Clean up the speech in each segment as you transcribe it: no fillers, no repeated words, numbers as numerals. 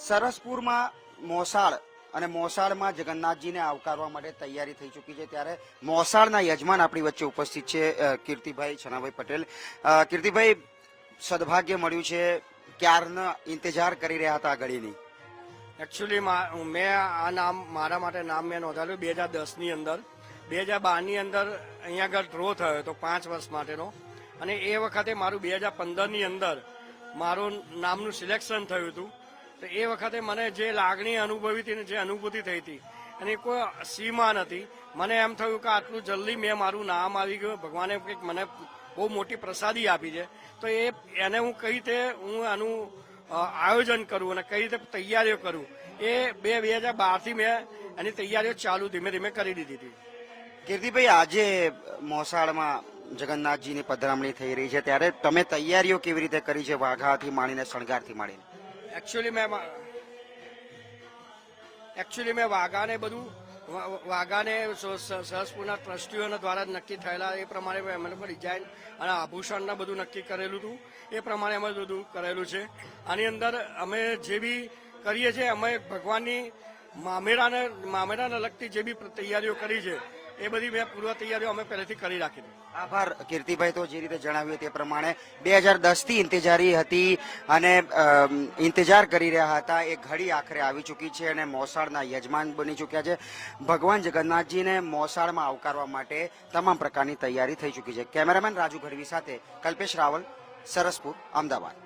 સરસપુરમાં મોસાળ અને મોસાળમાં જગન્નાથજીને આવકારવા માટે તૈયારી થઈ ચૂકી છે, ત્યારે મોસાળના યજમાન આપણી વચ્ચે ઉપસ્થિત છે કીર્તિભાઈ છનાભાઈ પટેલ. કીર્તિભાઈ, સદભાગ્ય મળ્યું છે, ક્યારના ઇંતજાર કરી રહ્યા હતા આ ઘડીની. એકચ્યુઅલી મેં આ નામ મારા માટે નામ મેં નોંધાવ્યું 2010ની અંદર. 2012ની અંદર અહીંયા આગળ ડ્રો થયો હતો 5 વર્ષ માટેનો, અને એ વખતે મારું 2015ની અંદર મારું નામનું સિલેક્શન થયું હતું. તો એ વખતે મને જે લાગણી અનુભવી હતી ને જે અનુભૂતિ થઈ હતી એની કોઈ સીમા નથી. મને એમ થયું કે આટલું જલ્દી મેં મારું નામ આવી ગયું, ભગવાને કંઈક મને બહુ મોટી પ્રસાદી આપી છે, તો એને હું કઈ રીતે હું આનું આયોજન કરું અને કઈ રીતે તૈયારીઓ કરું, એ 2012થી મેં એની તૈયારીઓ ચાલુ ધીમે ધીમે કરી દીધી હતી. કીર્તિભાઈ, આજે મોસાળમાં જગન્નાથજીની પધરામણી થઈ રહી છે, ત્યારે તમે તૈયારીઓ કેવી રીતે કરી છે, વાઘાથી માંડીને શણગારથી માંડીને? એકચ્યુઅલી મેં વાઘાને સરસપુરના ટ્રસ્ટીઓના દ્વારા નક્કી થયેલા એ પ્રમાણે અમે લોકો ડિઝાઇન અને આભૂષણના બધું નક્કી કરેલું હતું. એ પ્રમાણે અમે બધું કરેલું છે. આની અંદર અમે જે બી કરીએ છીએ, અમે ભગવાનની મામેરાને લગતી જે બી તૈયારીઓ કરી છે એ બધી મેં પૂર્વ તૈયારીઓ અમે પહેલેથી કરી રાખી હતી. આભાર કીર્તિભાઈ. તો જે રીતે જણાવ્યું તે પ્રમાણે 2010થી ઇંતજારી હતી અને ઇંતજાર કરી રહ્યા હતા, એ ઘડી આખરે આવી ચૂકી છે અને મોસાળના યજમાન બની ચૂક્યા છે. ભગવાન જગન્નાથજીને મોસાળમાં આવકારવા માટે તમામ પ્રકારની તૈયારી થઈ ચૂકી છે. કેમેરામેન રાજુ ગઢવી સાથે કલ્પેશ રાવલ, સરસપુર, અમદાવાદ.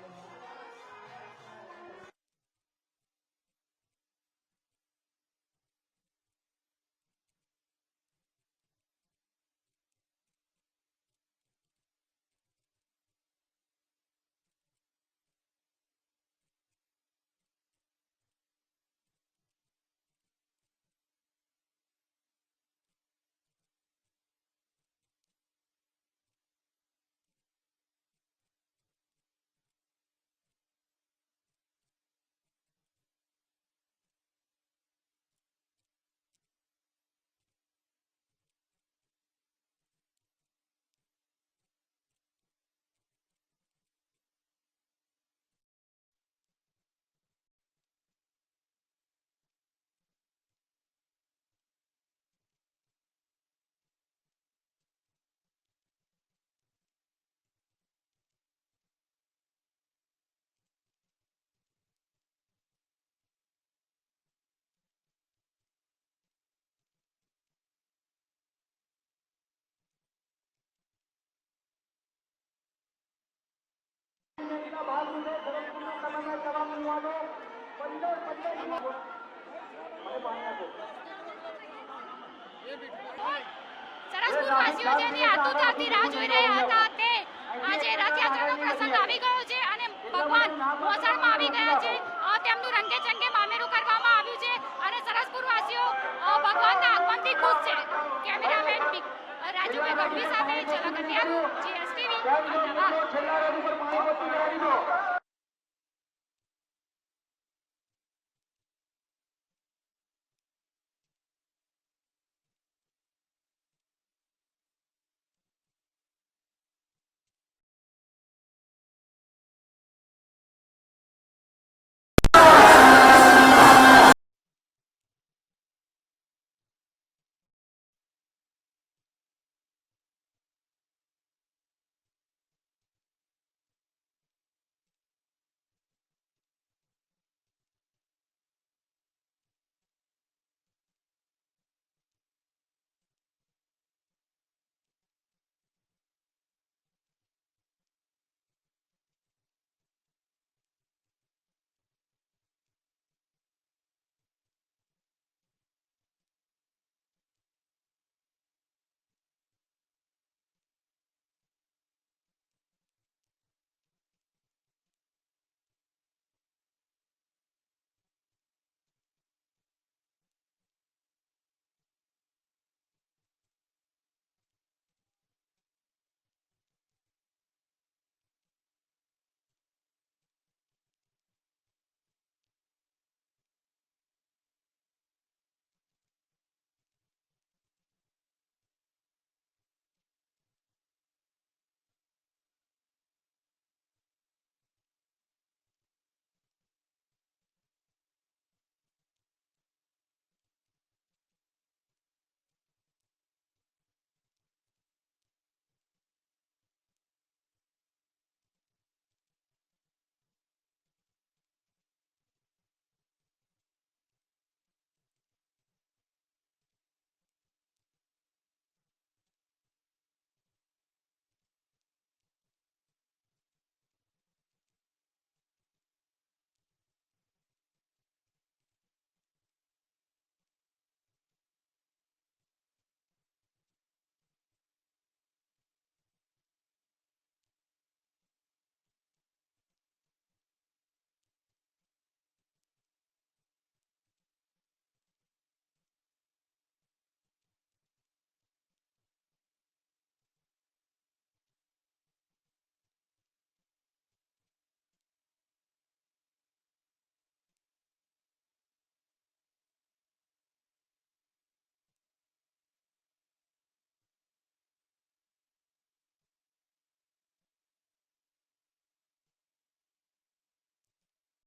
સરસપુરવાસીઓ જેની આતુરતાથી રાહ જોઈ રહ્યા હતા તે આજે રથયાત્રાનો પ્રસંગ આવી ગયો છે અને ભગવાન મોસાળમાં આવી ગયા છે. તેમનું રંગે ચંગે મામેરું કરવામાં આવ્યું છે અને અને સરસપુરવાસીઓ ભગવાનના આગમનથી ખુશ છે. કેમેરામેન રાજુભાઈ ગઢવી સાથે ઝલક અટિયાર, GSTV, અમદાવાદ.